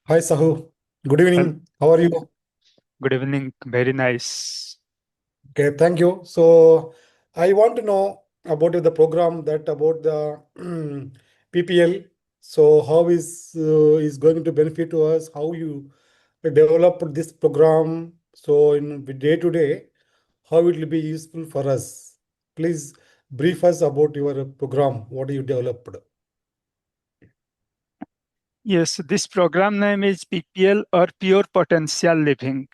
Hi Sahu, good Well, evening. How are you? good evening. Very nice. Okay, thank you. So I want to know about the program that about the PPL. So how is going to benefit to us? How you develop this program? So in day to day, how it will be useful for us? Please brief us about your program. What you developed? Yes, this program name is PPL or Pure Potential Living.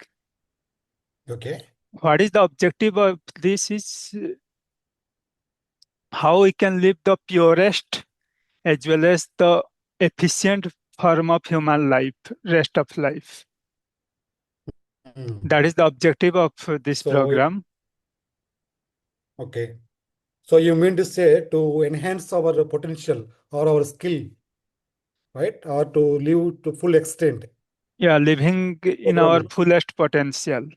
Okay. What is the objective of this is how we can live the purest as well as the efficient form of human life, rest of life. Hmm. That is the objective of this So program. okay. So you mean to say to enhance our potential or our skill, right? Or to live to full extent, Yeah, living in our program, fullest potential.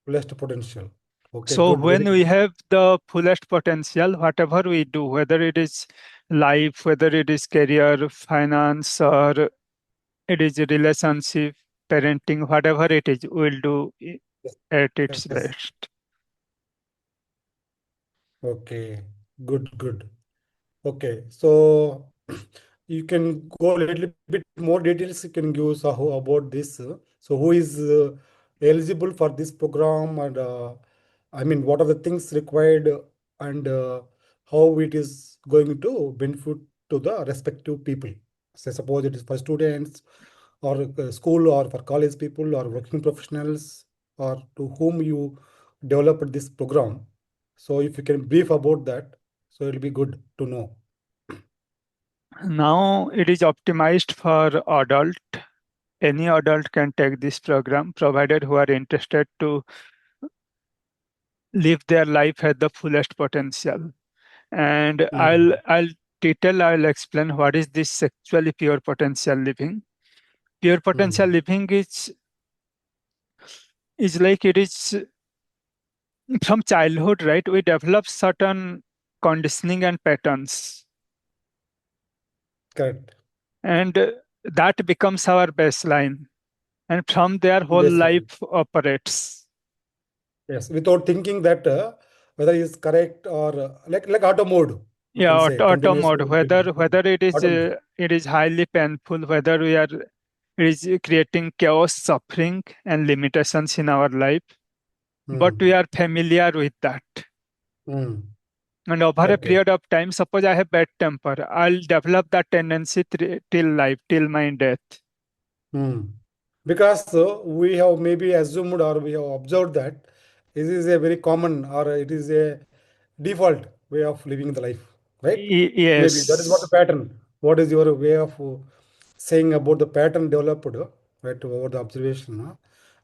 fullest potential. Okay, So good, when very we good. have the fullest potential, whatever we do, whether it is life, whether it is career, finance, or it is a relationship, parenting, whatever it is, we'll do Yes, at yes, its yes. best. Okay, good, good. Okay, so you can go a little bit more details. You can give Sahu about this. So who is eligible for this program, and I mean, what are the things required, and how it is going to benefit to the respective people. So suppose it is for students, or school, or for college people, or working professionals, or to whom you developed this program. So if you can brief about that, so it'll be good to know. Now it is optimized for adult. Any adult can take this program, provided who are interested to live their life at the fullest potential. And Mm, I'll explain what is this actually pure potential living. Pure potential mm, living is like it is from childhood, right? We develop certain conditioning and patterns, correct. and that becomes our baseline. And from there, whole Baseline. life operates. Yes, without thinking that whether it's correct or like auto mode, we Yeah, can say auto continuously. mode. Whether Auto mode. it is highly painful, whether it is creating chaos, suffering, and limitations in our life, but we Mm, are familiar with that. mm, And over a okay. period of time, suppose I have bad temper, I'll develop that tendency till life, till my death. Mm. Because we have maybe assumed or we have observed that this is a very common or it is a default way of living the life, right? Maybe that is what the Yes, pattern. What is your way of saying about the pattern developed, right, over the observation?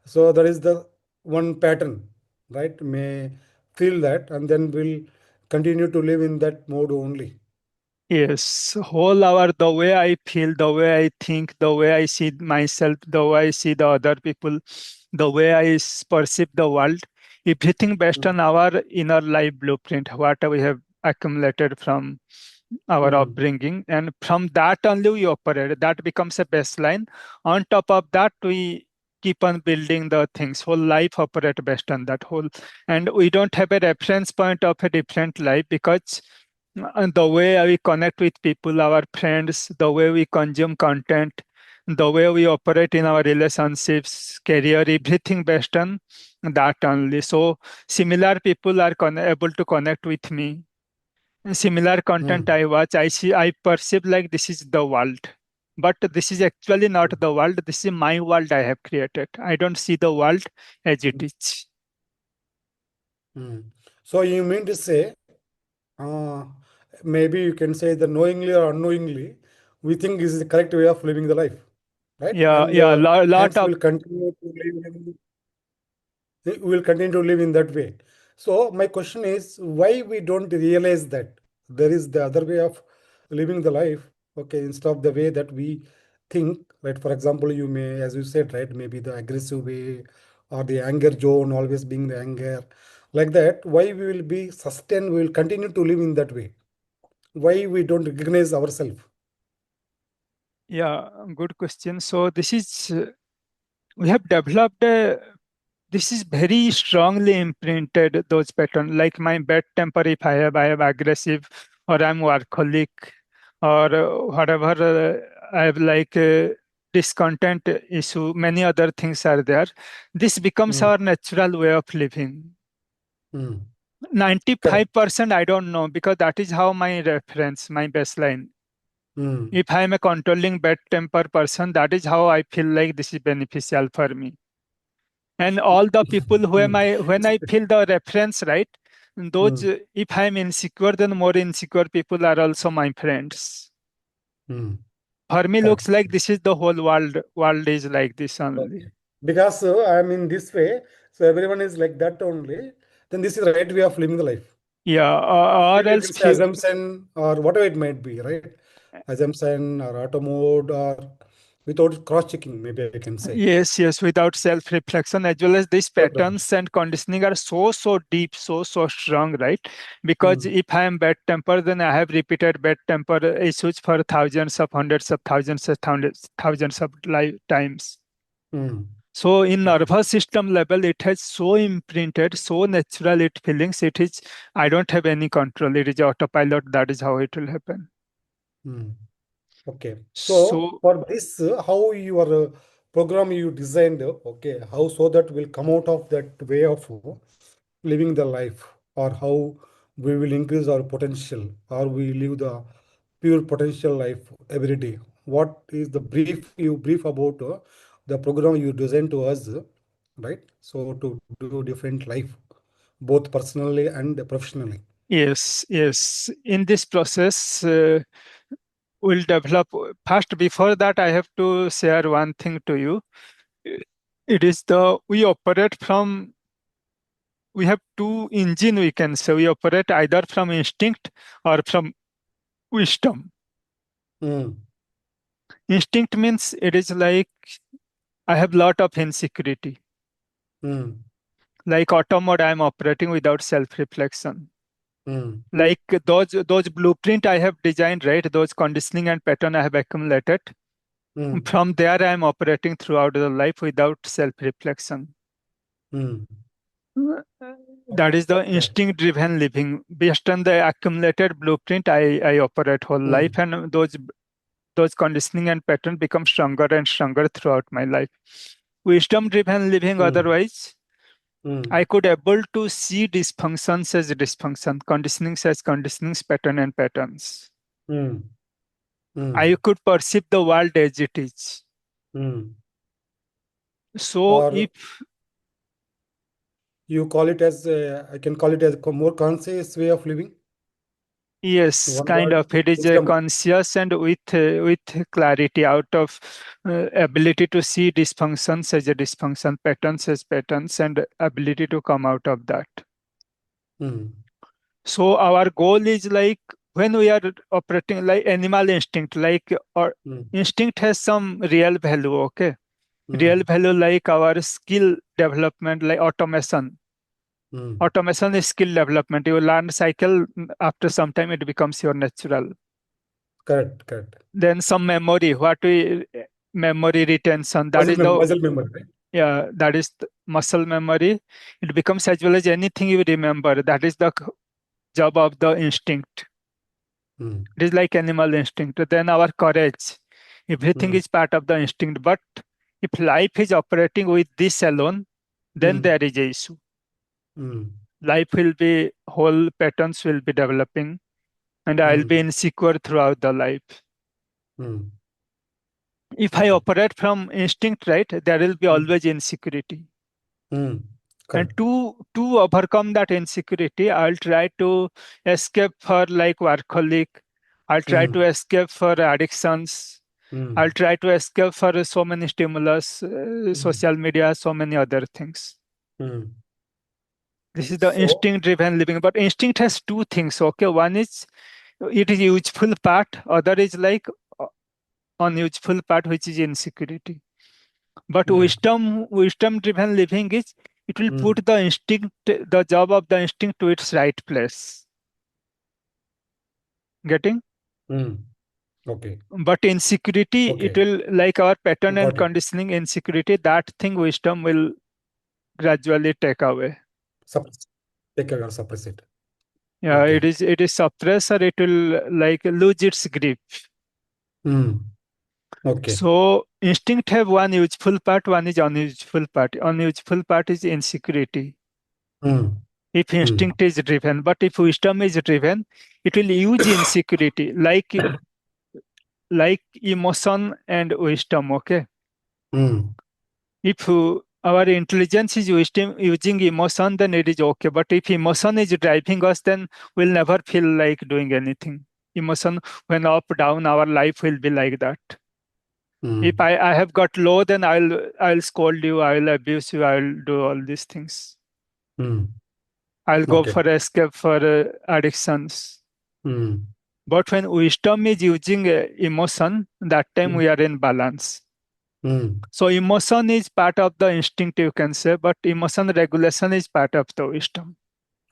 So that is the one pattern, right? May feel that and then will continue to live in that mode only. yes. Whole hour, the way I feel, the way I think, the way I see myself, the way I see the other people, the way perceive the world, everything based Mm, on our inner life blueprint, what we have accumulated from our mm, upbringing. And from that only we operate. That becomes a baseline. On top of that, we keep on building the things. Whole life operate based on that whole. And we don't have a reference point of a different life because and the way we connect with people, our friends, the way we consume content, the way we operate in our relationships, career, everything based on that only. So similar people are able to connect with me. Similar content mm, I watch, I see, I perceive like this is the world. But this is actually not the world. This is my world I have created. I don't see the world as it mm, is. mm. So you mean to say, uh, maybe you can say that knowingly or unknowingly, we think is the correct way of living the life, right? Yeah, And yeah, lot hence of we'll continue to live we will continue to live in that way. So my question is why we don't realize that there is the other way of living the life, okay, instead of the way that we think, right? For example, you may, as you said, right, maybe the aggressive way or the anger zone always being the anger, like that. Why we will be sustained, we will continue to live in that way. Why we don't recognize ourselves? Yeah, good question. So this is we have developed this is very strongly imprinted those patterns. Like my bad temper, if I have aggressive, or I'm workaholic, or whatever I have like discontent issue. Many other things are there. This becomes Mm, our natural way of living. mm, correct. 95% I don't know because that is how my reference, my baseline. Mm, If I am a controlling bad temper person, that is how I feel like this is beneficial for me. And all the people who am mm, I, when I feel the reference, right? Those, mm, if I'm insecure, then more insecure people are also my friends. mm, For me, correct. looks like this is the whole world. World is like this only. Okay. Because I'm in this way, so everyone is like that only. Then this is the right way of living the life. Yeah, or Maybe you else can say assumption or whatever it might be, right? Assumption or auto mode or without cross-checking, maybe I can say. yes, yes, without self-reflection, as well as these Without cross. patterns and conditioning are so deep, so strong, right? Because Mm, if I am bad temper, then I have repeated bad temper issues for thousands of hundreds of thousands of thousands of lifetimes. mm. So in Okay. nervous system level, it has so imprinted, so natural it feelings. It is I don't have any control. It is autopilot. That is how it will happen. Mm. Okay. So So for this, how your program you designed, okay, how so that will come out of that way of living the life, or how we will increase our potential, or we live the pure potential life ability. What is the brief you brief about the program you designed to us, right? So to do different life, both personally and professionally. yes, yes. In this process, we'll develop. First, before that, I have to share one thing to you. It is the we operate from. We have two engine. We can say we operate either from instinct or from wisdom. Mm, Instinct means it is like I have lot of insecurity. mm, Like auto mode, I am operating without self-reflection. mm, Like those blueprint I have designed, right? Those conditioning and pattern I have accumulated. mm. From there, I am operating throughout the life without self-reflection. Mm. That is the Okay. instinct-driven living. Based on the accumulated blueprint, I operate whole life, Mm, and those conditioning and pattern become stronger and stronger throughout my life. Wisdom-driven living, mm, otherwise, mm, I could able to see dysfunctions as dysfunction, conditionings as conditionings, pattern and patterns. mm, I mm, could perceive the world as it is. mm. So Or if you call it as I can call it as a more conscious way of living. yes, One kind word, of it is a wisdom. conscious and with clarity out of ability to see dysfunctions as a dysfunction, patterns as patterns, and ability to come out of that. Mm, So our goal is like when we are operating like animal instinct, like or mm, instinct has some real value, okay? Real mm, value like our skill development, like automation. mm. Automation is skill development. You learn cycle after some time, it becomes your natural. Correct, correct. Then some memory, what we memory retention. That is the Muscle memory, right? yeah, that is the muscle memory. It becomes as well as anything you remember. That is the job of the instinct. Mm, It is like animal instinct. Then our courage. Everything mm, is part of the instinct. But if life is operating with this alone, then mm, there is a issue. mm, Life will be whole patterns will be developing, and I'll be mm, insecure throughout the life. mm. If I Okay. operate from instinct, right, there will be Mm, always insecurity. mm. And Correct. to overcome that insecurity, I'll try to escape for like workaholic. I'll try to Mm, escape for addictions. I'll mm, try to escape for so many stimulus, mm, social media, so many other things. mm. This is the So, instinct driven living. But instinct has two things. Okay. One is it is useful part, other is like uh, unuseful part, which is insecurity. But mm, wisdom driven living is it will mm, put the instinct, the job of the instinct to its right place. Getting? mm. Okay. But insecurity, it Okay. will like our pattern and Got it. conditioning insecurity, that thing wisdom will gradually take away. Suppress. Take care or suppress it. Yeah, Okay. it is suppress or it will like lose its grip. Mm. Okay. So instinct have one useful part, one is unuseful part. Unuseful part is insecurity. Mm. If Mm. instinct is driven, but if wisdom is driven, it will use insecurity like emotion and wisdom. Okay, Mm. if our intelligence is wisdom using emotion, then it is okay. But if emotion is driving us, then we'll never feel like doing anything. Emotion, when up down, our life will be like that. If Mm. I have got low, then I'll scold you, I'll abuse you, I'll do all these things. Mm. I'll go Okay. for escape for addictions. Mm. But when wisdom is using emotion, that time Mm. we are in balance. Mm. So emotion is part of the instinct, you can say, but emotion regulation is part of the wisdom.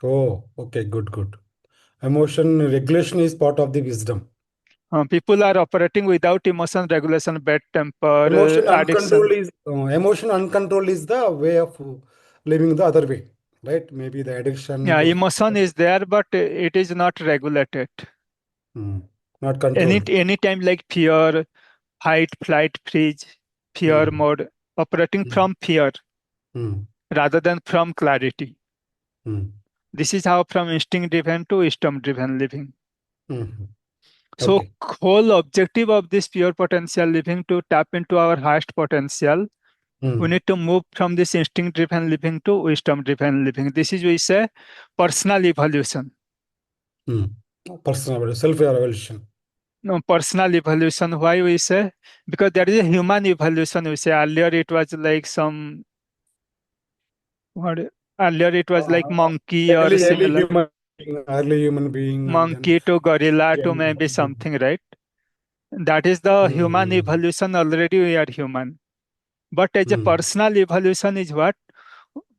Oh, okay. Good, good. Emotion regulation is part of the wisdom. People are operating without emotion regulation, bad temper, addiction. Emotion uncontrolled is the way of living the other way, right? Maybe the addiction, Yeah, those. emotion is there, but it is not regulated. Mm. Not controlled. Anytime like fear, fight, flight, freeze, fear Mm. mode, operating Mm. from fear Mm. rather than from clarity. Mm. This is how from instinct driven to wisdom driven living. Mm. So Okay. whole objective of this pure potential living to tap into our highest potential, we Mm. need to move from this instinct driven living to wisdom driven living. This is we say personal evolution. Mm. Personal self-evaluation. No, personal evolution. Why we say? Because there is a human evolution. We say earlier it was like some what earlier it was like Uh, monkey or similar. early human being, and then Monkey to gorilla to became. maybe something, right? That is the human Mm. evolution. Already we are human. But as a Mm. personal evolution is what?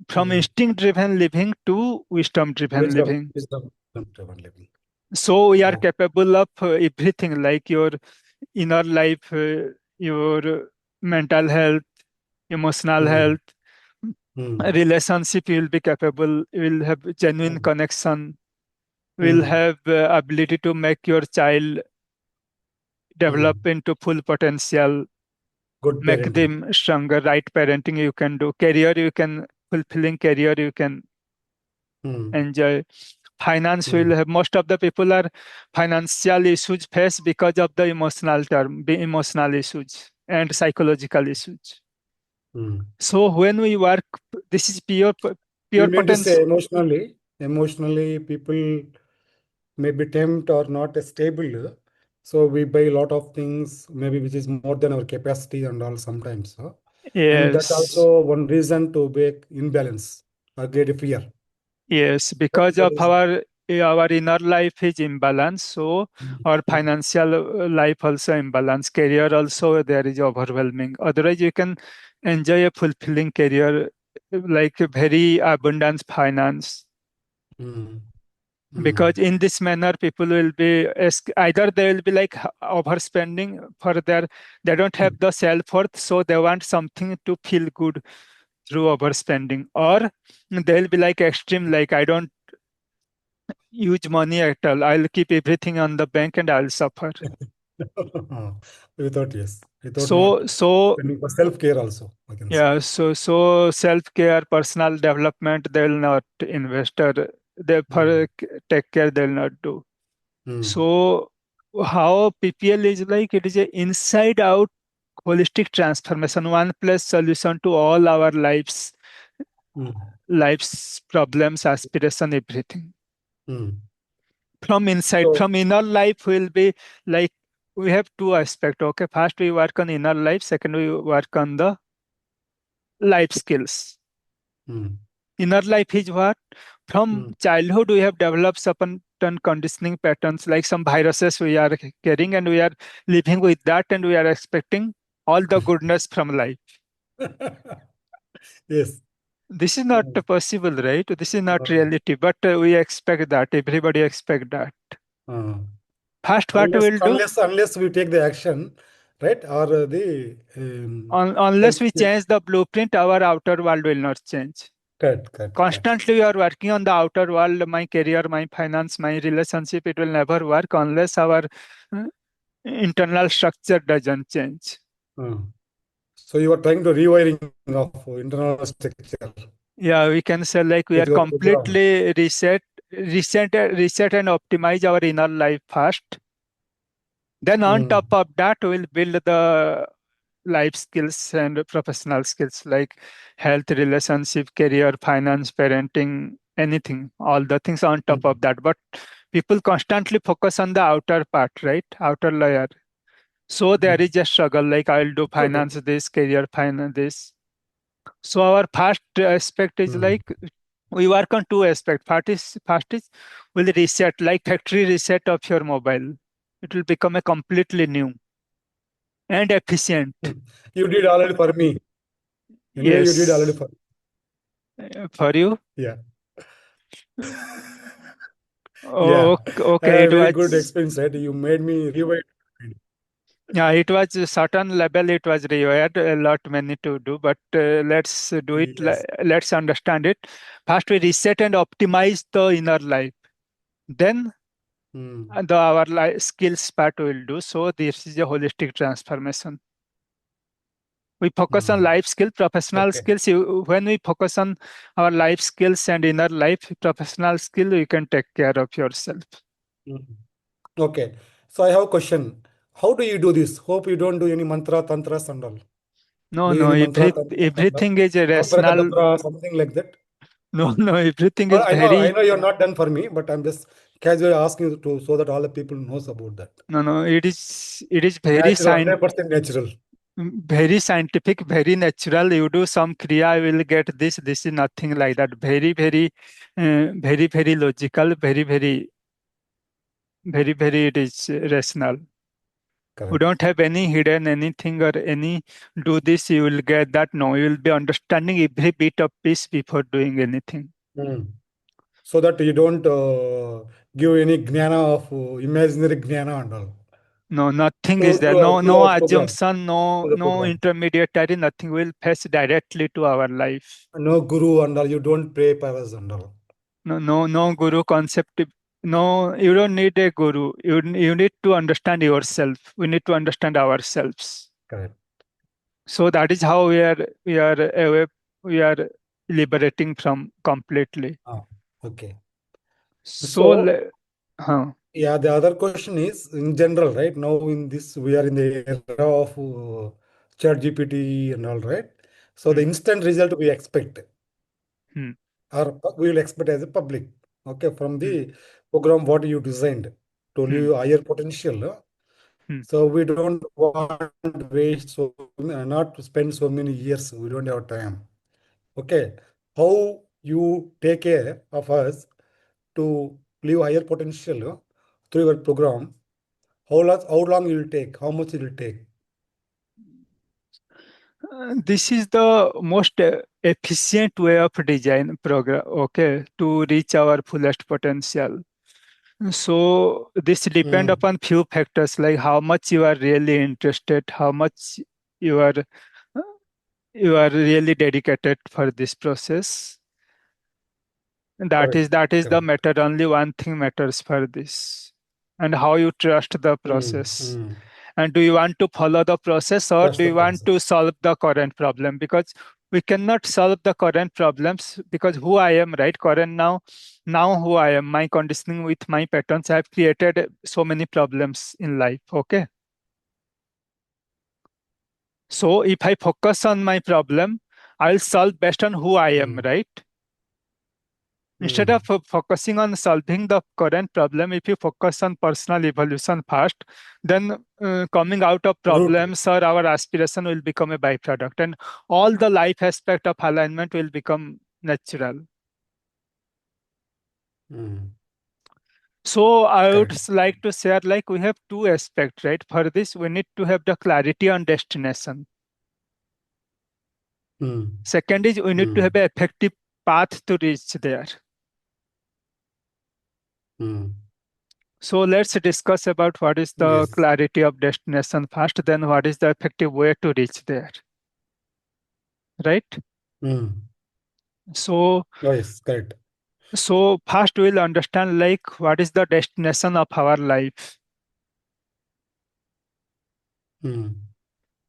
From Mm. instinct driven living to wisdom driven Wisdom, living. driven living. So we are Oh. capable of everything like your inner life, your mental health, emotional Mm. health, Mm. relationship, you will be capable, you will have genuine Mm. connection, will Mm. have ability to make your child develop Mm. into full potential, Good make parenting. them stronger, right parenting you can do, career you can, fulfilling career you can Mm. enjoy. Finance Mm. will have, most of the people are financial issues face because of the emotional term, the emotional issues and psychological issues. Mm. So when we work, this is You pure mean to potential. say emotionally, people may be tempt or not stable. So we buy a lot of things, maybe which is more than our capacity and all sometimes. And that Yes. also one reason to make imbalance or great fear. Yes, What is because the of reason? our inner life is imbalance, so our Mm. financial life also imbalance, career also there is overwhelming. Otherwise, you can enjoy a fulfilling career, like a very abundant finance. Mm. Because Mm. in this manner, people will be either they will be like overspending for their, they don't have the self worth, so they want something to feel good through overspending, or they'll be like extreme, like I don't use money at all. I'll keep everything on the bank and I'll suffer. Without not So spending for self-care also, I can say. yeah, so self-care, personal development, they'll not invest or they Mm. for take care, they'll not do. Mm. So how PPL is like, it is a inside out holistic transformation, one plus solution to all our Mm. life's problems, aspiration, everything. Mm. From inside, So, from inner life will be like, we have two aspects. Okay, first we work on inner life, second we work on the life skills. mm. Inner life is what? From Mm. childhood we have developed certain conditioning patterns, like some viruses we are carrying, and we are living with that, and we are expecting all the goodness from life. Yes. This is not Mm. possible, right? This is not Uh, reality, but we expect that, everybody expect that. uh. First, what we will do, Unless we take the action, right? Or the unless like we change the blueprint, our outer world will not change. correct. Constantly we are working on the outer world, my career, my finance, my relationship. It will never work unless our uh, internal structure doesn't change. Hmm. So you are trying to rewiring of internal structure Yeah, we can say like we with are your program. completely reset and optimize our inner life first. Then on top Hmm. of that, we'll build the life skills and professional skills like health, relationship, career, finance, parenting, anything, all the things on top of Hmm. that. But people constantly focus on the outer part, right? Outer layer. So there Hmm. is a struggle like I'll do Good. finance this, career, finance this. So our first aspect is Hmm. like we work on two aspects. First is will reset like factory reset of your mobile. It will become a completely new and efficient. Hmm. You did already for me. Anyway, you did already Yes, for for you. yeah. Oh, Yeah. okay, okay, it Very good was. experience, right? You made me rewind. Yeah, it was a certain level. It was required a lot many to do, but let's do it. Yes. Let's understand it. First, we reset and optimize the inner life. Then Hmm. our skills part will do. So this is a holistic transformation. We focus on Hmm. life skill, professional Okay. skills. When we focus on our life skills and inner life, professional skill, you can take care of yourself. Hmm. Okay. So I have a question. How do you do this? Hope you don't do any mantra, tantras and all. No, Do you no, any mantra, tantras and all? everything is a rational. Abrakadabra, something like that. No, no, everything is I very. know you're not done for me, but I'm just casually asking you to so that all the people knows about that. No, no, it is Natural, 100% natural. very scientific, very natural. You do some kriya, you will get this. This is nothing like that. Very logical. Very. It is rational. We Correct. don't have any hidden anything or any do this. You will get that. No, you will be understanding every bit of piece before doing anything. Hmm. So that you don't give any gnana of imaginary gnana and all No, nothing is there. to No our program, assumption. to the No program. intermediary. Nothing will face directly to our life. No guru and all. You don't pray for us and all. No guru concept. No, you don't need a guru. You need to understand yourself. We need to understand ourselves. Correct. So that is how we are away, we are liberating from completely. Ah, okay. So So huh. yeah, the other question is in general, right? Now in this we are in the era of chat GPT and all, right? So the Hmm, instant result we expect hmm, or we will expect as a public, okay, from hmm, the program what you designed to hmm, live higher potential. hmm. So we don't want to waste not to spend so many years. We don't have time. Okay, how you take care of us to live higher potential through your program? How long it will take? How much it will take? This is the most efficient way of design program. Okay, to reach our fullest potential. So this depend Mm, upon few factors like how much you are really interested, how much you are you are really dedicated for this process. That correct, is that is the correct. matter. Only one thing matters for this, and how you trust the process. Mm. And do you want to follow the process or That's do the you want to process. solve the current problem? Because we cannot solve the current problems because who I am, right? Current now who I am, my conditioning with my patterns have created so many problems in life. Okay. So if I focus on my problem, I'll solve based on who I am, Mm, right? Instead mm. of focusing on solving the current problem, if you focus on personal evolution first, then coming out of Root. problems or our aspiration will become a byproduct, and all the life aspect of alignment will become natural. Mm, So I would correct. like to share like we have two aspects, right? For this, we need to have the clarity on destination. Mm, Second is we need to mm, have an effective path to reach there. mm. So let's discuss about what is the Yes. clarity of destination first, then what is the effective way to reach there, right? Mm. So, Oh, yes, correct. so first we'll understand like what is the destination of our life, Mm.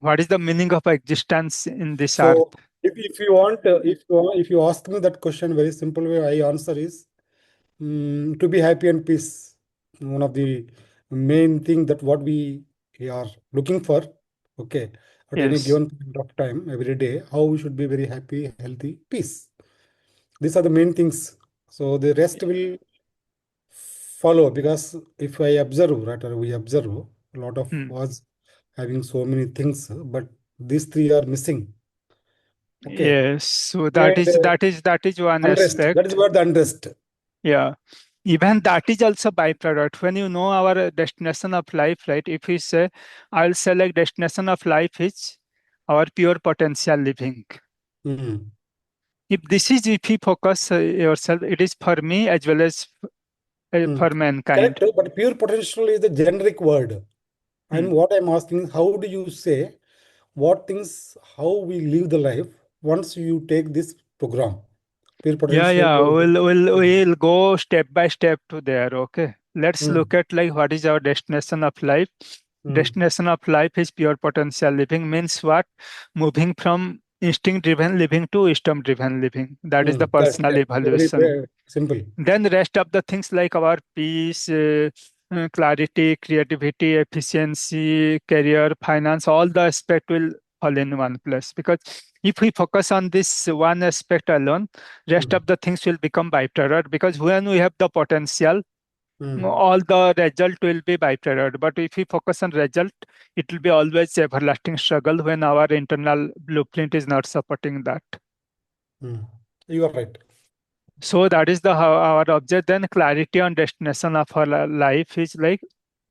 what is the meaning of existence in this earth. So if you want, if you ask me that question very simple way, I answer is to be happy and peace. One of the main thing that what we are looking for, okay, at any Yes, given point of time, every day, how we should be very happy, healthy, peace. These are the main things. So the rest will follow because if I observe, right, or we observe, a lot of hmm. us having so many things, but these three are missing. Okay. Yes. So that And is that is one unrest. That is aspect. what the unrest. Yeah. Even that is also byproduct. When you know our destination of life, right? If we say, I'll say like destination of life is our pure potential living. Mm. If this is if you focus yourself, it is for me as well as Mm. for mankind. Correct, but pure potential is the generic word. Hmm. And what I'm asking is, how do you say what things, how we live the life once you take this program? Pure Yeah, potential. yeah. We'll go step by step to there. Okay. Let's look Mm. at like what is our destination of life. Mm. Destination of life is pure potential living means what? Moving from instinct driven living to wisdom driven living. That is the Mm. Correct, personal correct. Very, evolution. very simple. Then the rest of the things like our peace, clarity, creativity, efficiency, career, finance, all the aspect will fall in one place. Because if we focus on this one aspect alone, rest Mm. of the things will become byproduct. Because when we have the potential, Mm. all the result will be byproduct. But if we focus on result, it will be always everlasting struggle when our internal blueprint is not supporting that. Mm. You are right. So that is the our object. Then clarity on destination of our life is like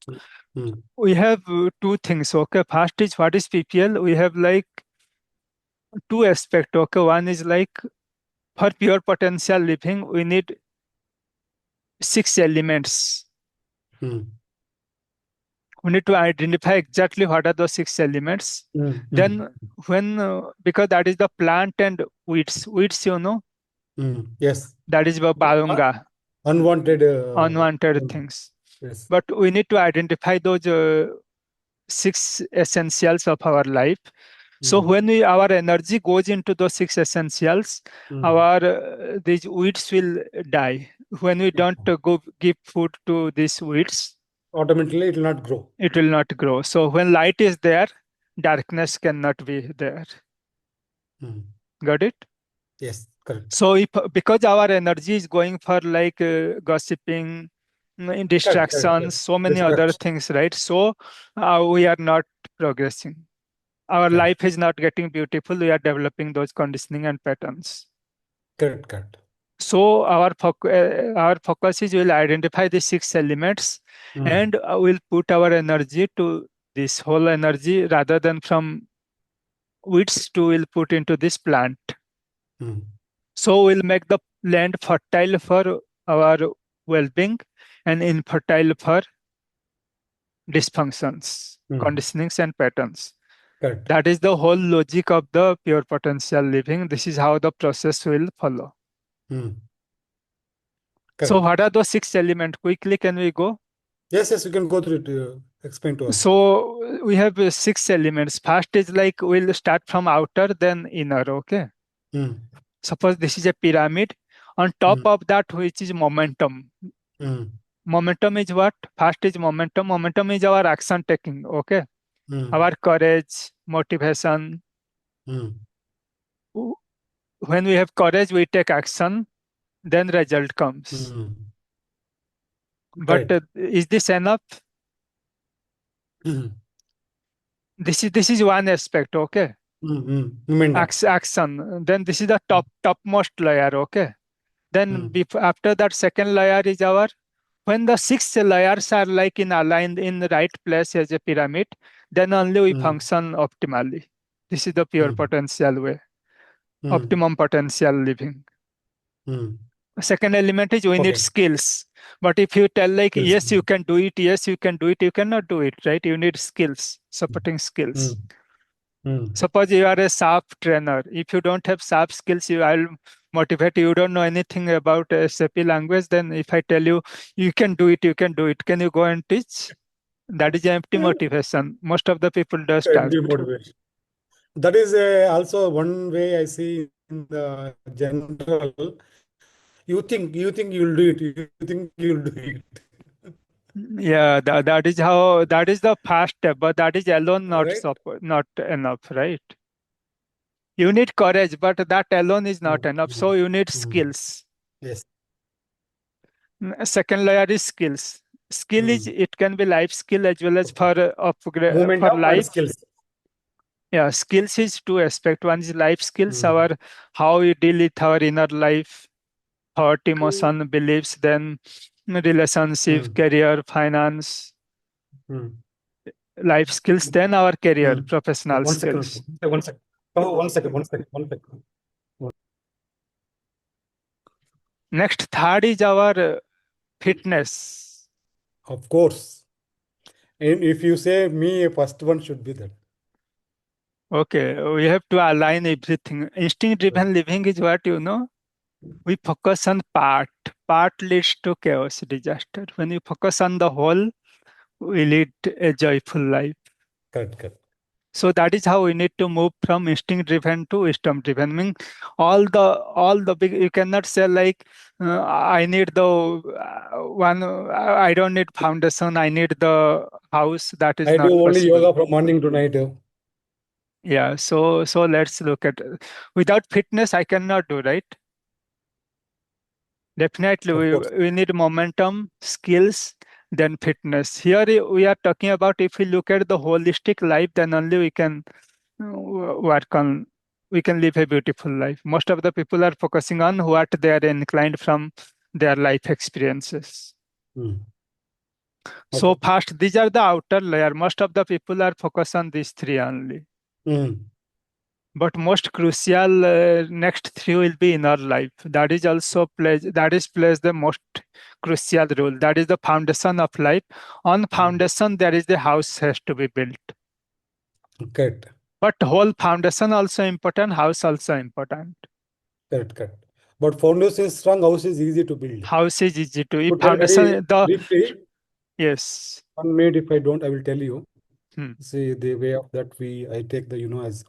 Mm. Mm. we have two things. Okay, first is what is PPL. We have like two aspect. Okay, one is like for pure potential living, we need six elements. Mm. We need to identify exactly what are those six elements. Mm. Mm. Then when because that is the plant and weeds, Mm. Yes. that is the Uh, barunga, Unwanted. unwanted things. Yes. But we need to identify those six essentials of our life. So Mm. when we our energy goes into those six essentials, Mm. our these weeds will die. When we don't go give food to these weeds, Automatically, it will not grow. it will not grow. So when light is there, darkness cannot be there. Mm. Got it? Yes, correct. So if because our energy is going for like gossiping, Correct, correct, distractions, correct. so many other Distraction. things, right? So we are not progressing. Our Correct, life is not getting beautiful. We are developing those conditioning and patterns. correct, correct. So our focus is we'll identify the six elements Mm. and we'll put our energy to this whole energy rather than from weeds to we'll put into this plant. Mm. So we'll make the land fertile for our well-being and infertile for dysfunctions, Mm. conditionings and patterns. Correct. That is the whole logic of the pure potential living. This is how the process will follow. Mm. So, Correct. what are those six elements? Quickly, can we go? Yes, yes, you can go through it. Explain to us. So, we have six elements. First is like we'll start from outer, then inner. Okay. Mm. Suppose this is a pyramid. On top Mm. of that, which is momentum. Mm. Momentum is what? First is momentum. Momentum is our action taking. Okay. Mm. Our courage, motivation. Mm. When we have courage, we take action, then result comes. Mm. But Correct. is this enough? Mm. This is one aspect. Okay. Mm. Mm. Momentum. Action. Then this is the topmost layer. Okay. Then Mm. after that, second layer is our when the six layers are like in aligned in the right place as a pyramid, then only we Mm. function optimally. This is the pure Mm. potential way, Mm. optimum potential living. Mm. Second element is we need Okay. skills. But if you tell like, Skills. yes, you can do it, yes, you can do it, you cannot do it, right? You need skills, supporting Mm, skills. mm. Suppose you are a SAP trainer. If you don't have SAP skills, I'll motivate you. You don't know anything about SAP language. Then if I tell you, you can do it, you can do it. Can you go and teach? That is empty motivation. Most of the people does Can that. be motivation. That is also one way I see in the general. You think you'll do it. You think you'll do it, Yeah, that is the first step, but that is alone right? not enough, right? You need courage, but that alone is not Mm, enough. So mm, you need mm. skills. Yes. Second layer is skills. Skill is Mm. it can be life skill as well as Okay. for upgrade for Momentum and life. skills. Yeah, skills is two aspect. One is life skills, Mm. our how we deal with our inner life, thought, emotion, beliefs, then relationship, Mm. career, finance, Mm. life skills, then our career, Mm. professional One second. skills. 1 second. Oh, 1 second. 1 second. 1 second. Next, third is our fitness. Of course. And if you say me, first one should be that. Okay, we have to align everything. Instinct Right. driven living is what you know. We focus on part. Part leads to chaos, disaster. When you focus on the whole, we lead a joyful life. Correct. Correct. So that is how we need to move from instinct driven to wisdom driven. Mean all the big you cannot say like I need the one I don't need foundation. I need the house. That is I do not only possible. yoga from morning to night. Yeah. So let's look at without fitness I cannot do right. Definitely, Of course. we need momentum, skills, then fitness. Here we are talking about if we look at the holistic life, then only we can work on, we can live a beautiful life. Most of the people are focusing on what they are inclined from their life experiences. Mm. So Okay. first, these are the outer layer. Most of the people are focused on these three only. Mm. But most crucial next three will be inner life. That is also plays the most crucial role. That is the foundation of life. On Mm. foundation, there is the house has to be built. Correct. But whole foundation also important, house also important. Correct. Correct. But foundation is strong, house is easy to build. House is easy to if To tell very foundation the briefly, yes. 1 minute if I don't, I will tell you. Hmm. See the way of that I take the as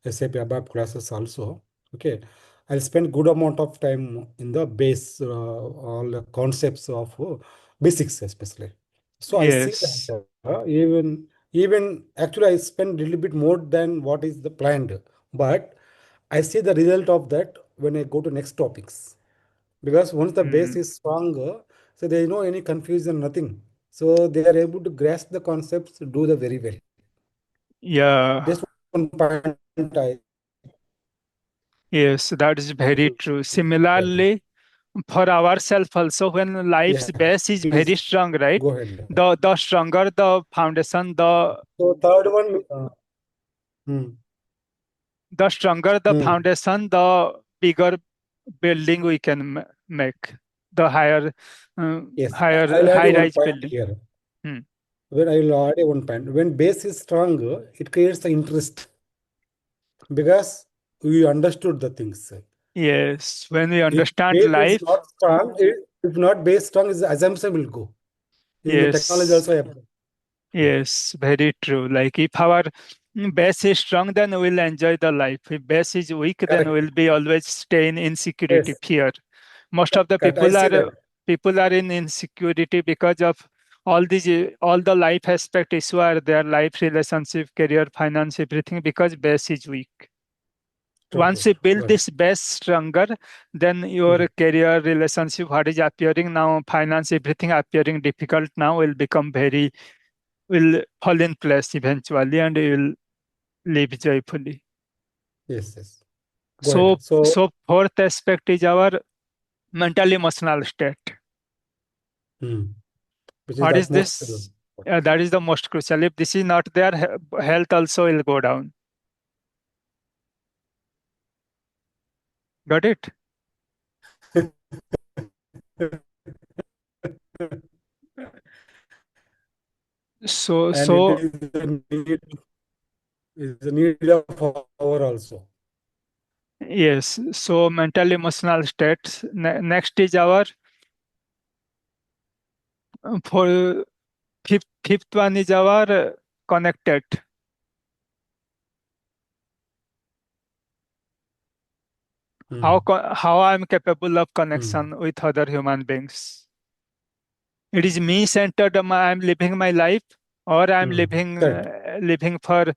SAP ABAP classes also. Okay, I'll spend good amount of time in the base, all the concepts of basics especially. So I see Yes. that even actually I spend a little bit more than what is the planned, but I see the result of that when I go to next topics, because once the base Hmm. is stronger, so there is no any confusion, nothing. So they are able to grasp the concepts, do the very well. Yeah. This one point I Yes, that is very true. tell. Similarly, for ourselves also when life's Yeah, base is please very strong, right? go ahead. The stronger the foundation, So third one, hmm, the stronger the hmm, foundation, the bigger building we can make, the higher yes, I'll add high you one rise point building. here. Hmm. When I will add you one point, when base is strong, it creates the interest because we understood the things. Yes, when we If understand base is life, not strong, if not base strong, is assumption will go. In the technology yes. also happen. Yes, very true. Like if our base is strong, then we'll enjoy the life. If base is weak, then Correct. we'll be always stay in insecurity, Yes. fear. Most of the Correct. I see that. people are in insecurity because of all the life aspect issue are their life, relationship, career, finance, everything because base is weak. True, Once true, you true. build Got it. this base stronger, then Hmm. your career, relationship, what is appearing now, finance, everything appearing difficult now will become very will fall in place eventually and you will live joyfully. Yes, yes. Go So, ahead. So, so fourth aspect is our mental emotional state. hmm, which is What the is utmost. this? That is the most crucial. If this is not there, health also will go down. Got it? So, And it so is a need of our also. yes, so mental emotional states. Next is our for fifth one is our connected. Hmm. How I'm capable of Hmm. connection with other human beings. It is me centered. I'm living my life, or I'm Hmm. Correct. living for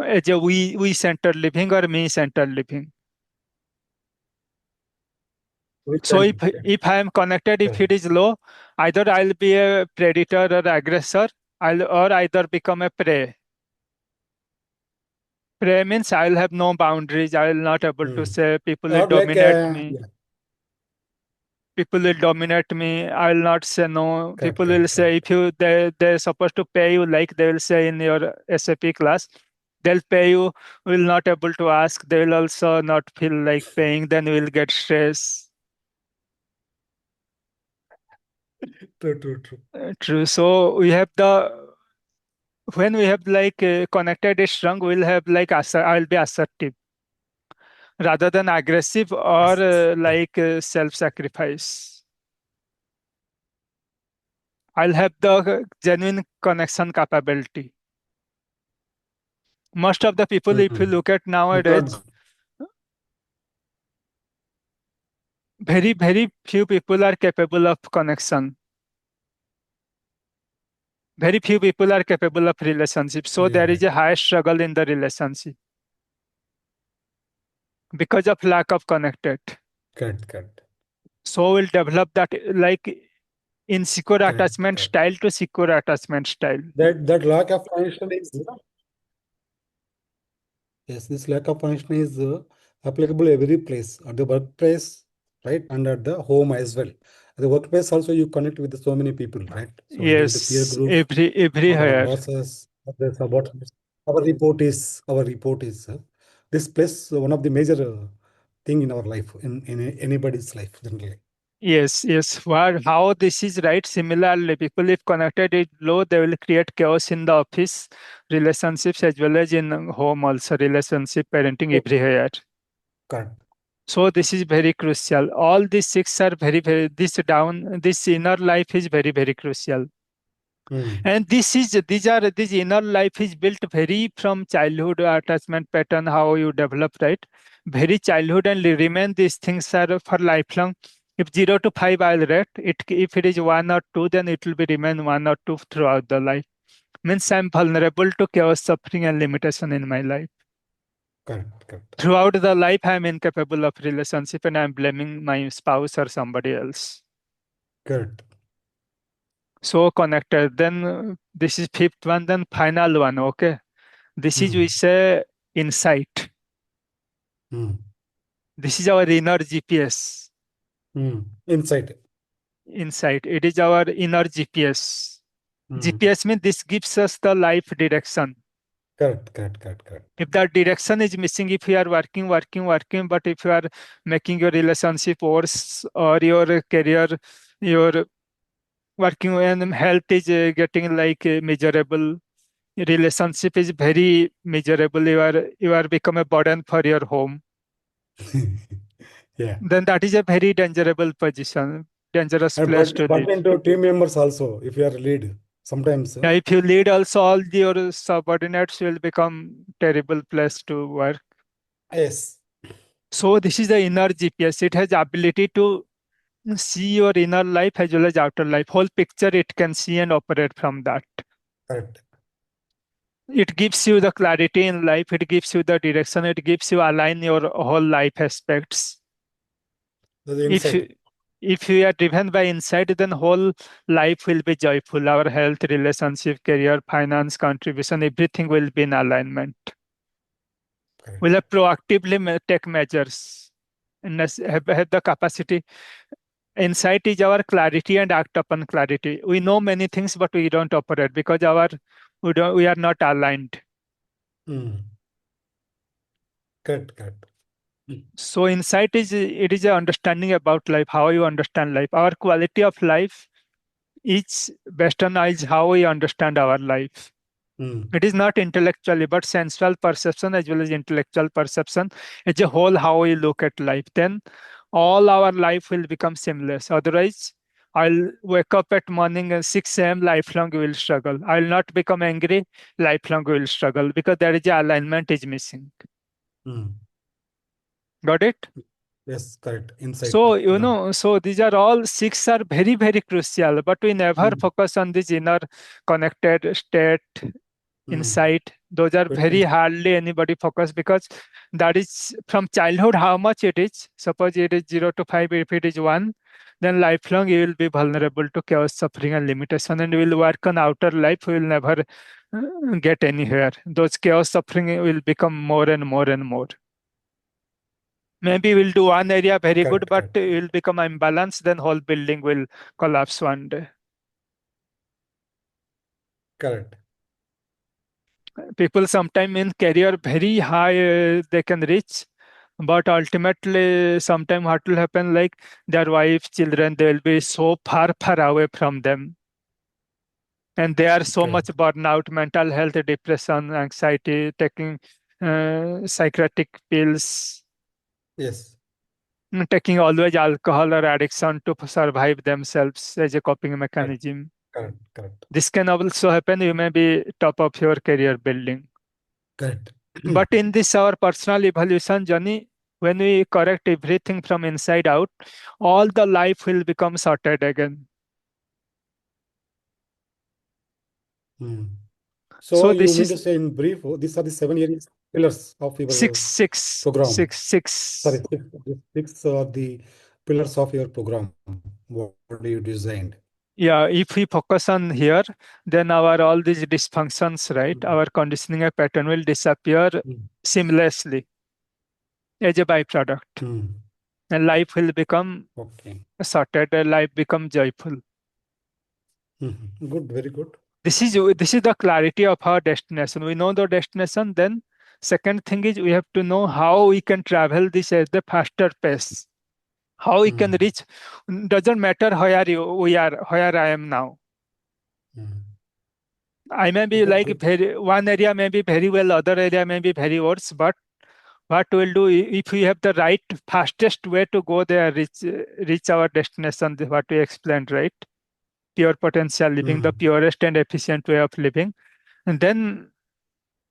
as a we centered living or me centered living. We So can. if I am connected, if Correct. it is low, either I'll be a predator or aggressor, I'll or either become a prey. Prey means I'll have no boundaries. I'll not able to Hmm. say people will Or like, dominate me. yeah, People will dominate me. I'll not say no. correct, People will correct, say if correct. you they're supposed to pay you like they will say in your SAP class. They'll pay you. Will not able to ask. They will also not feel like paying. Then we'll get stress. True, true, true. True. So we have the when we have like connected is strong, we'll have like I'll be assertive rather than aggressive or Yes. Correct. like self-sacrifice. I'll have the genuine connection capability. Most of the people, if you Hmm. look at nowadays, Because very few people are capable of connection. Very few people are capable of relationship. So yeah, there is right. a high struggle in the relationship because of lack of connected. Correct, correct, So we'll develop that like insecure correct, attachment correct. style to secure attachment style. That lack of connection is, yes, this lack of connection is applicable every place, at the workplace, right, and at the home as well. At the workplace also you connect with so many people, right? So either with the peer Yes, group or our everywhere. bosses, or the subordinates. Our report is this plays one of the major thing in our life, in anybody's life generally. Yes. What how this is right? Similarly, people if connected is low, they will create chaos in the office relationships as well as in home also relationship, parenting So, everywhere. correct. So this is very crucial. All these six are very this inner life is very crucial. Hmm. And this inner life is built very from childhood attachment pattern, how you develop, right? Very childhood and remain these things are for lifelong. If 0 to 5 I'll rate it, if it is 1 or 2, then it will be remain 1 or 2 throughout the life. Means I'm vulnerable to chaos, suffering, and limitation in my life. Correct, correct, Throughout the life, I'm incapable of relationship and I'm blaming my spouse or somebody else. correct. So connected. Then this is fifth one, then final one. Okay. This is we Hmm. say insight. Hmm. This is our inner GPS. Hmm. Insight. Insight. It is our inner GPS. Hmm. GPS means this gives us the life direction. Correct, correct, correct, correct. If that direction is missing, if you are working, but if you are making your relationship worse or your career, your working and health is getting like miserable, relationship is very miserable, you are become a burden for your home, Yeah. then that is a very dangerous position, dangerous And place to live. burden to team members also, if you are lead, sometimes. Yeah, if you lead also, all your subordinates will become terrible place to work. Yes. So this is the inner GPS. It has ability to see your inner life as well as outer life. Whole picture it can see and operate from that. Correct. It gives you the clarity in life. It gives you the direction. It gives you align your whole life aspects. The If insight. you- if you are driven by insight, then whole life will be joyful. Our health, relationship, career, finance, contribution, everything will be in alignment. We'll Correct. have proactively take measures and have the capacity. Insight is our clarity and act upon clarity. We know many things, but we don't operate because we are not aligned. Hmm. Correct, correct. Mm. So insight is it is a understanding about life, how you understand life. Our quality of life is based on is how we understand our life. Mm. It is not intellectually, but sensual perception as well as intellectual perception. It's a whole how we look at life. Then all our life will become seamless. Otherwise, I'll wake up at morning at 6 a.m. Lifelong we will struggle. I'll not become angry. Lifelong we will struggle because there is a alignment is missing. Mm. Got it? Yes, correct. Insight. So, Yeah. so these are all six are very, very crucial, but we never Mm. focus on this inner connected state, Mm. insight. Those are Very very hardly anybody focus because that is from childhood how much it is. Suppose it is 0 to 5, if it is 1, then lifelong you will be vulnerable to chaos, suffering, and limitation, and will work on outer life. You will never get anywhere. Those chaos, suffering will become more and more and more. Maybe we'll do one area very good, correct, but correct, it will become imbalanced, then whole building will collapse one day. correct. People sometimes in career very high they can reach, but ultimately sometime what will happen like their wife, children, they will be so far, far away from them. And they are so much Correct. burnout, mental health, depression, anxiety, taking psychiatric pills, Yes. taking always alcohol or addiction to survive themselves as a coping Correct. mechanism. Correct. Correct. This can also happen. You may be top of your career building. Correct. But in this, our personal evolution journey, when we correct everything from inside out, all the life will become sorted again. Mm. So So you this mean to is say in brief, these are the 7 areas pillars of your six, six, program. six, Sorry, six. six are the pillars of your program. What you designed. Yeah, if we focus on here, then our all these dysfunctions, right? Mm. Our conditioning pattern will disappear Mm. seamlessly as a byproduct. Mm. And life will become Okay. sorted, life become joyful. Mhm. Good, very good. This is the clarity of our destination. We know the destination. Then second thing is we have to know how we can travel this at the faster pace. How we can Mm. reach. Doesn't matter where we are, where I am now. Mm. I may be Good, like good. very one area may be very well, other area may be very worse. But what we'll do if we have the right fastest way to go there, reach our destination. What we explained, right? Pure potential living, the Mm. purest and efficient way of living. And then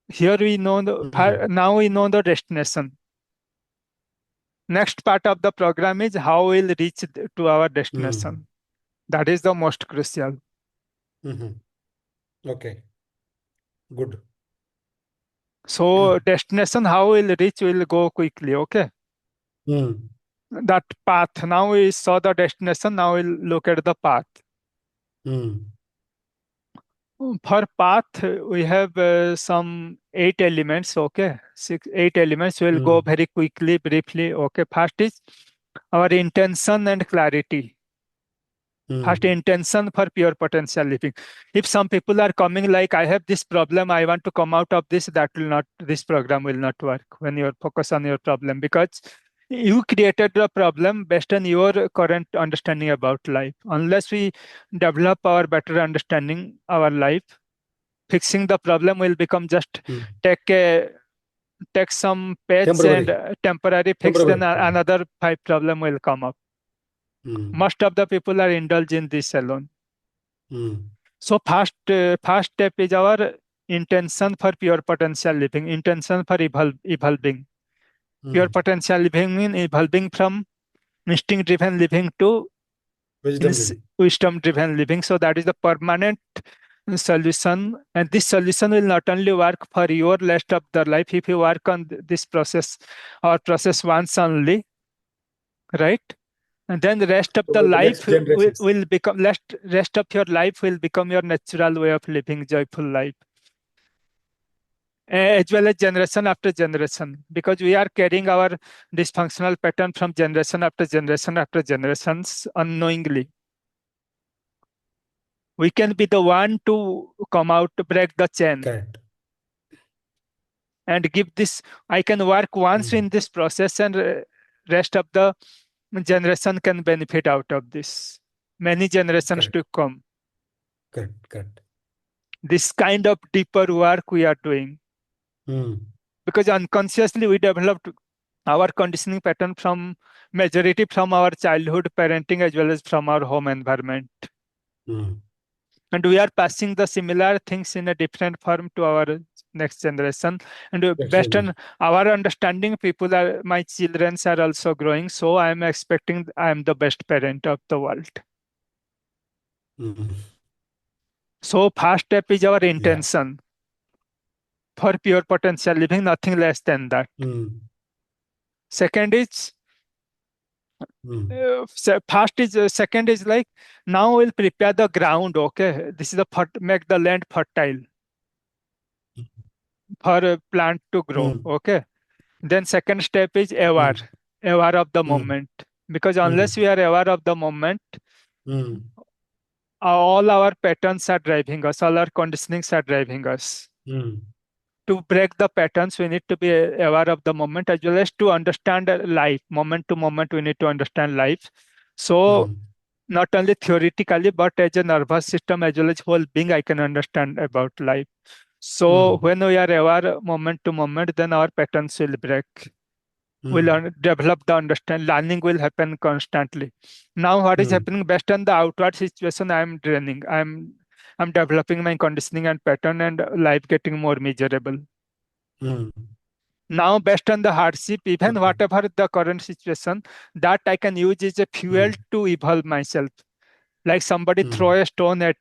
here we know Mm. now we know the destination. Next part of the program is how we'll reach to our Mm. destination. That is the most crucial. Mhm. Okay, good. So destination, how we'll reach, will go quickly. Okay. Mm. That path. Now we saw the destination. Now we'll look at the path. Mm. For path, we have some 8 elements. Okay, 8 elements. We'll go Mm. very quickly, briefly. Okay, first is our intention and clarity. First, Mm. intention for pure potential living. If some people are coming like, I have this problem, I want to come out of this, that will not, this program will not work when you focus on your problem, because you created the problem based on your current understanding about life. Unless we develop our better understanding our life, fixing the problem will become just Mm. take a take some patch and Temporary, temporary fix, then temporary problem. another five problem will come up. Mm. Most of the people are indulged in this alone. Mm. So first step is our intention for pure potential living, intention for evolving. Pure Mm. potential living means evolving from instinct driven living to Wisdom living. wisdom driven living. So that is the permanent solution. And this solution will not only work for your rest of the life if you work on this process or process once only, right? And then the rest of the So the next life generations. will become rest of your life will become your natural way of living joyful life, as well as generation after generation, because we are carrying our dysfunctional pattern from generation after generation after generations unknowingly. We can be the one to come out to break the chain. Correct. and give this. I can work once in Mm. this process, and rest of the generation can benefit out of this. Many generations Correct. to come. Correct. Correct. This kind of deeper work we are doing, Mm. because unconsciously we developed our conditioning pattern from majority from our childhood parenting as well as from our home environment, Mm. and we are passing the similar things in a different form to our next generation. And based on Actually. our understanding, people are, my children are also growing, so I am expecting I am the best parent of the world. Mm. So first step is our Yeah. intention for pure potential living, nothing less than that. Mm. Second is Mm. first is second is like, now we'll prepare the ground. Okay, this is the make the land fertile for a plant to grow. Mm. Okay, then second step is aware, Mm. aware of the Mm. moment, because unless Mm. we are aware of the moment, Mm. all our patterns are driving us, all our conditionings are driving us. Mm. To break the patterns, we need to be aware of the moment as well as to understand life. Moment to moment, we need to understand life. So Mm. not only theoretically, but as a nervous system as well as whole being, I can understand about life. So Mm. when we are aware moment to moment, then our patterns will break. We'll Mm. develop the understand. Learning will happen constantly. Now, what is Mm. happening based on the outward situation? I'm draining. I'm developing my conditioning and pattern, and life getting more miserable. Mm. Now, based on the hardship, even Okay. whatever the current situation, that I can use as a fuel Mm. to evolve myself. Like somebody throw Mm. a stone at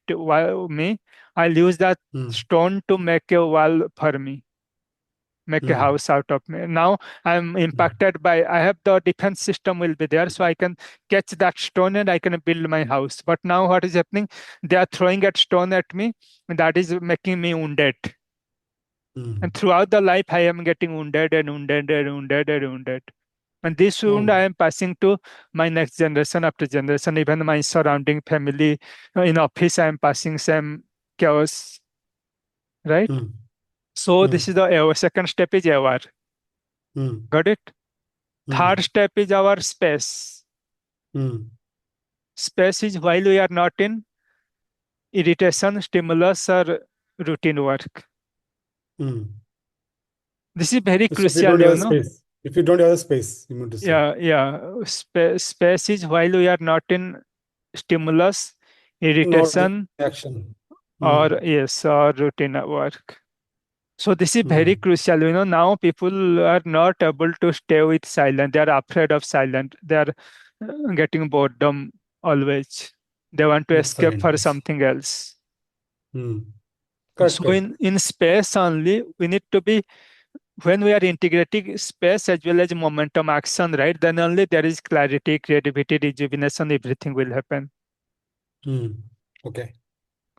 me, I'll use that Mm. stone to make a wall for me, make a Mm. house out of me. Now I'm Mm. impacted by, I have the defense system will be there, so I can catch that stone and I can build my house. But now what is happening? They are throwing a stone at me, and that is making me wounded. And Mm. throughout the life, I am getting wounded and wounded and wounded and wounded. And this wound Oh. I am passing to my next generation after generation, even my surrounding family. In office, I am passing same chaos, right? Mm. So this Mm. is the second step is aware. Mm. Got it? Third Mm. step is our space. Mm. Space is while we are not in irritation, stimulus, or routine work. Mm. This is very So if you crucial, don't have you the know. space, if you don't have the space, you mean to say. Yeah, yeah. Space is while we are not in stimulus, Not the irritation, action. or Mm. yes, or routine work. So this is very Mm. crucial. You know, now people are not able to stay with silence. They are afraid of silence. They are getting boredom always. They want to With escape silent, for yes. something else. Mm. Correct, So correct. in space only, we need to be, when we are integrating space as well as momentum action, right? Then only there is clarity, creativity, rejuvenation, everything will happen. Mm. Okay.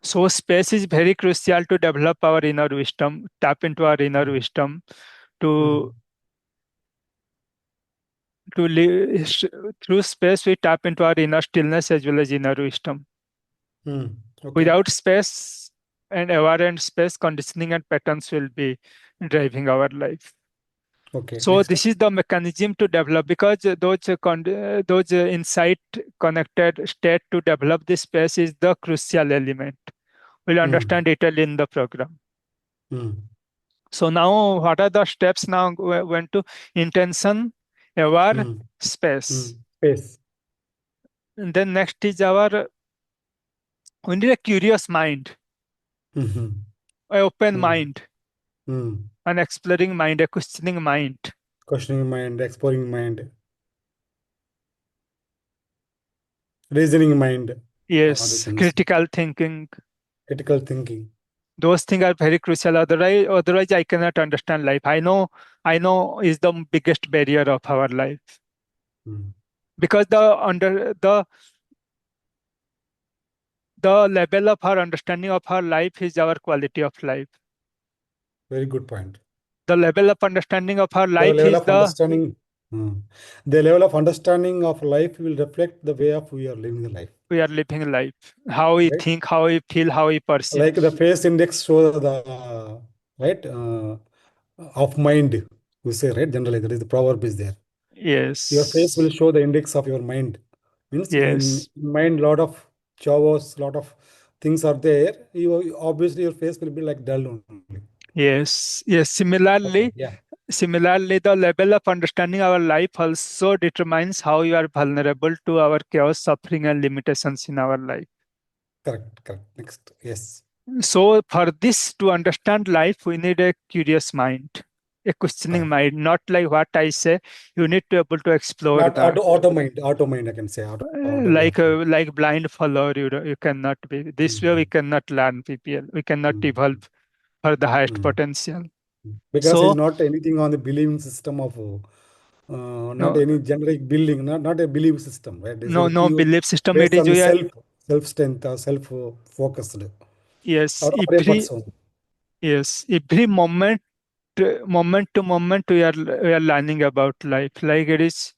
So space is very crucial to develop our inner wisdom, tap into our inner Mm. wisdom to Mm. live through space. We tap into our inner stillness as well as inner wisdom. Mm. Okay. Without space and awareness, space conditioning and patterns will be driving our life. Okay. So Next. this is the mechanism to develop, because those insight connected state to develop this space is the crucial element. We'll Mm. understand it in the program. Mm. So now what are the steps? Now went to intention, aware, Mm. space. Mm. Space. And then next is our, we need a curious mind, Mm-hmm. an open Mm. mind, Mm. an exploring mind, a questioning mind. Questioning mind, exploring mind, reasoning mind, they Yes, can say. critical thinking. Critical thinking. Those things are very crucial. Otherwise, I cannot understand life. I know is the biggest barrier of our life, Mm. because the level of our understanding of our life is our quality of life. Very good point. The level of understanding of our The life level is of the understanding, the level of understanding of life will reflect the way of we are living the life, we are living life. How we right? think, how we feel, how we perceive. Like the face index shows the right of mind, we say, right? Generally, that is the proverb is there. Your face will Yes. show the index of your mind. Means in Yes. mind, lot of chavos, lot of things are there. You obviously your face will be like dull only. Yes. Yes. Okay, Similarly, yeah, similarly, the level of understanding our life also determines how you are vulnerable to our chaos, suffering, and limitations in our life. correct, correct. Next, yes, So, for this to understand life, we need a curious mind, a questioning correct. mind, not like what I say. You need to be able to explore Not that. auto mind. I can say Like autograph. like blind follower, you cannot be. This way, we Mm, cannot learn PPL. We cannot mm, evolve for the highest mm. potential. Because it's So, not anything on the believing system of, not no, any generic building, not a belief system, right? It's no, a no pure belief system. It based is on the we are, self strength or self focused yes, or efforts only. every moment to moment we are learning about life. Like it is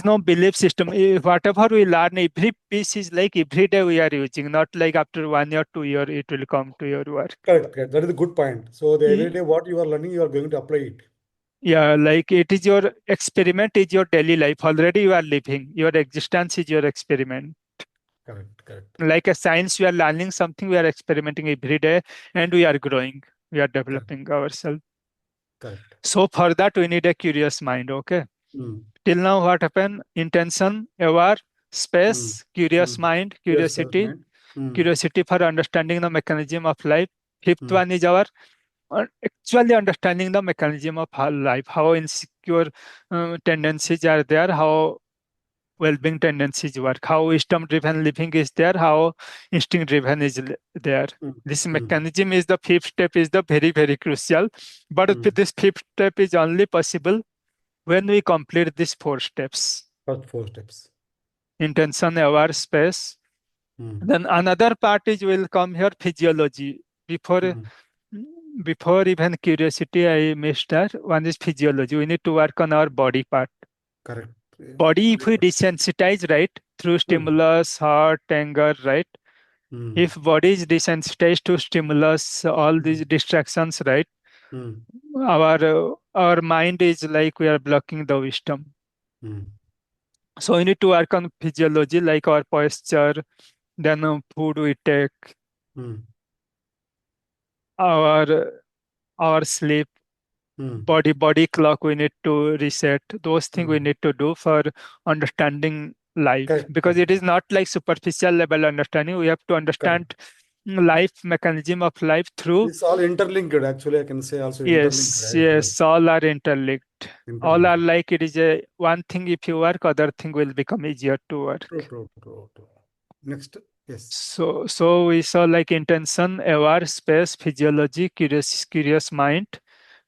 no belief system. Whatever we learn, every piece is like every day we are using. Not like after 1 year, 2 year, it will come to your work. Correct, correct. That is a good point. So the every Y- day what you are learning, you are going to apply it. Yeah, like it is your experiment, is your daily life. Already you are living. Your existence is your experiment. Correct, correct, Like a science, we are learning something, we are experimenting every day, and we are growing. We are correct, developing ourselves. correct. So for that, we need a curious mind. Okay. Mm, Till now, what happened? Intention, aware, mm, space, curious mm. mind, Yes, curiosity, man. Mm, curiosity for understanding the mechanism of life. Fifth mm, one is our actually understanding the mechanism of our life, how insecure tendencies are there, how well-being tendencies work, how wisdom-driven living is there, how instinct-driven is there. mm, This mm, mechanism is the fifth step, is the very, very crucial. But mm. this fifth step is only possible when we complete these four steps: First four steps. intention, aware, space. Mm, Then another part is will come here physiology. Before mm. before even curiosity, I missed that. One is physiology. We need to work on our body part. Correct. Body, if Very we good. desensitize, right, through Mm, stimulus, heart, anger, right? mm, If body is desensitized to stimulus, all these mm, distractions, right? mm, Our mind is like we are blocking the wisdom. mm, So we need to work on physiology, like our posture, then food we take, mm, our our sleep, mm. body clock we need to reset. Those things we Mm. need to do for understanding life, Correct, because correct, it is correct, not like superficial level understanding. We have to correct. understand life mechanism of life through. It's all interlinked. Actually, I can say also interlinked Yes, as well. yes, all are interlinked. All are Interlinked. like it is a one thing. If you work, other thing will become easier to True, work. true, true, true. Next, yes. So we saw like intention, aware, space, physiology, curious mind.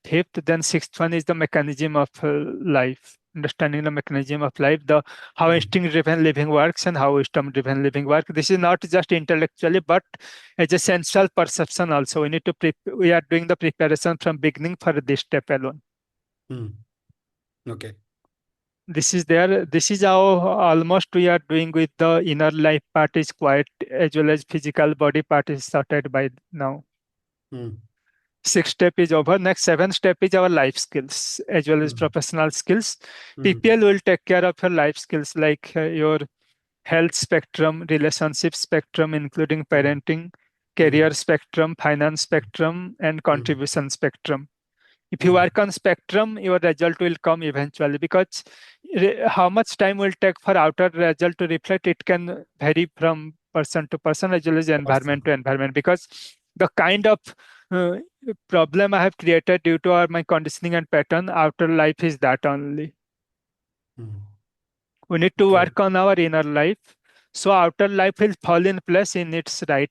Fifth, then sixth one is the mechanism of life. Understanding the mechanism of life, the how Mm, instinct-driven living works and how wisdom-driven living work. This is not just intellectually, but as a sensual perception also. We need to we are doing the preparation from beginning for this step alone. mm. Okay. This is there. This is how almost we are doing with the inner life part is quite, as well as physical body part is sorted by now. Mm, Sixth step is over. Next seventh step is our life skills as well as mm, professional skills. mm, PPL will take care of your life skills like your health spectrum, relationship spectrum, including mm, parenting, mm, career spectrum, finance mm, spectrum, and mm, contribution spectrum. If you mm. work on spectrum, your result will come eventually, because how much time will take for outer result to reflect, it can vary from person to person as well as environment to Person. environment, because the kind of uh, problem I have created due to my conditioning and pattern, outer life is that only. Mm. We need to True. work on our inner life, so outer life will fall in place in its right.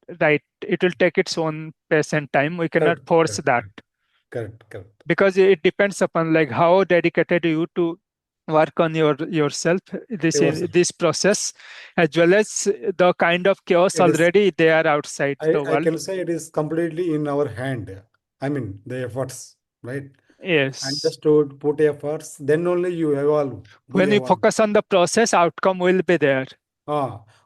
It will take its own pace and time. We cannot Correct, force correct, that, correct, correct, correct. because it depends upon like how dedicated you to work on yourself, Yourself. this process, as well as the kind of chaos It is, already there outside the I world. can say it is completely in our hand. I mean, the efforts, right? And Yes, just to put efforts, then only you evolve, will when we evolve. focus on the process, outcome will be there.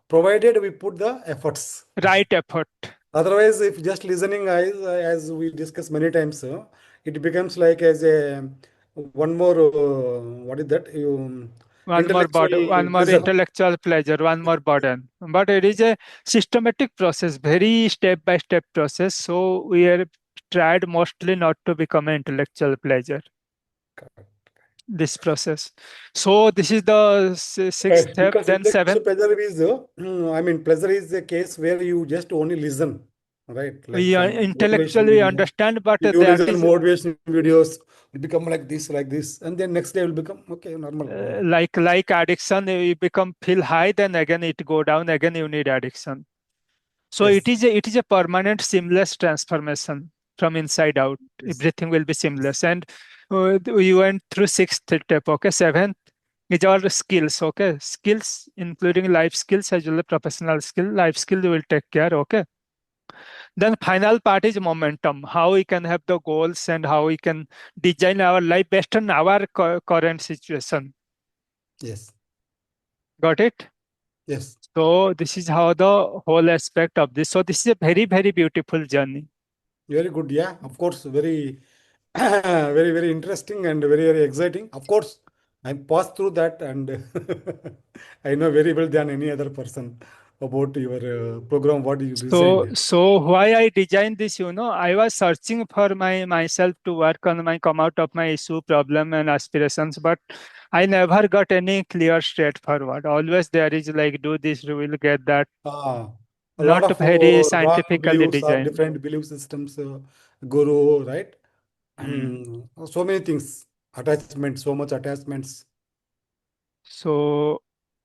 Provided we put the efforts. Right effort. Otherwise, if just listening, as we discussed many times, it becomes like as a one more, what is that? You One intellectual more pleasure. intellectual pleasure, one more burden. But it is a systematic process, very step by step process. So we are tried mostly not to become an intellectual pleasure. This process. So this is the sixth Right, step. because Then intellectual seventh, pleasure is, I mean, pleasure is a case where you just only listen, right? Like we some motivation intellectually video. understand, but You that listen is motivation videos, will become like this, and then next day will become okay, normal. like addiction. You become feel high, then again it go down. Again you need addiction. So Yes, it is a permanent seamless transformation from inside out. yes, Everything will be yes, seamless. And we went through sixth step. Okay, seventh is our skills. Okay, skills including life skills as well as professional skill. Life skill we will take care. Okay. Then final part is momentum. How we can have the goals and how we can design our life based on our current situation. yes, Got it? yes. So this is how the whole aspect of this. So this is a very very beautiful journey. Very good. Yeah, of course. Very, very interesting and very exciting. Of course, I passed through that, and I know very well than any other person about your program, what you designed. So why I designed this, I was searching for myself to work on my come out of my issue, problem, and aspirations, but I never got any clear straightforward. Always there is like do this, you will get that. Ah, a lot Not of very wrong scientifically beliefs or designed. different belief systems, guru, right? Hmm. So many things, attachments, so much attachments, So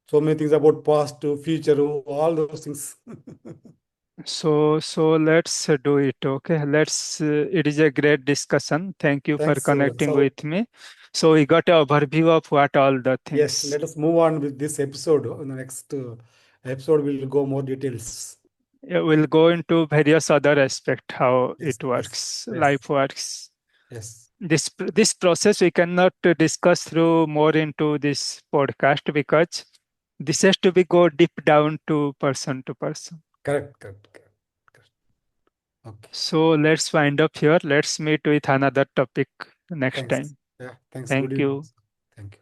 so many things about past, future, all those things. so let's do it. Okay, let's. It is a great discussion. Thank you for Thanks. connecting So, with me. So we got an overview of what all the yes, things. let us move on with this episode. In the next episode, we'll go more details. Yeah, we'll go into various other aspect how Yes, it yes, works, yes, life works. yes. This process we cannot discuss through more into this podcast because this has to be go deep down to person to person. Correct, correct, correct, correct. Okay. So let's wind up here. Let's meet with another topic next Thanks. time. Yeah, thanks. Good Thank evening. you. Thank you.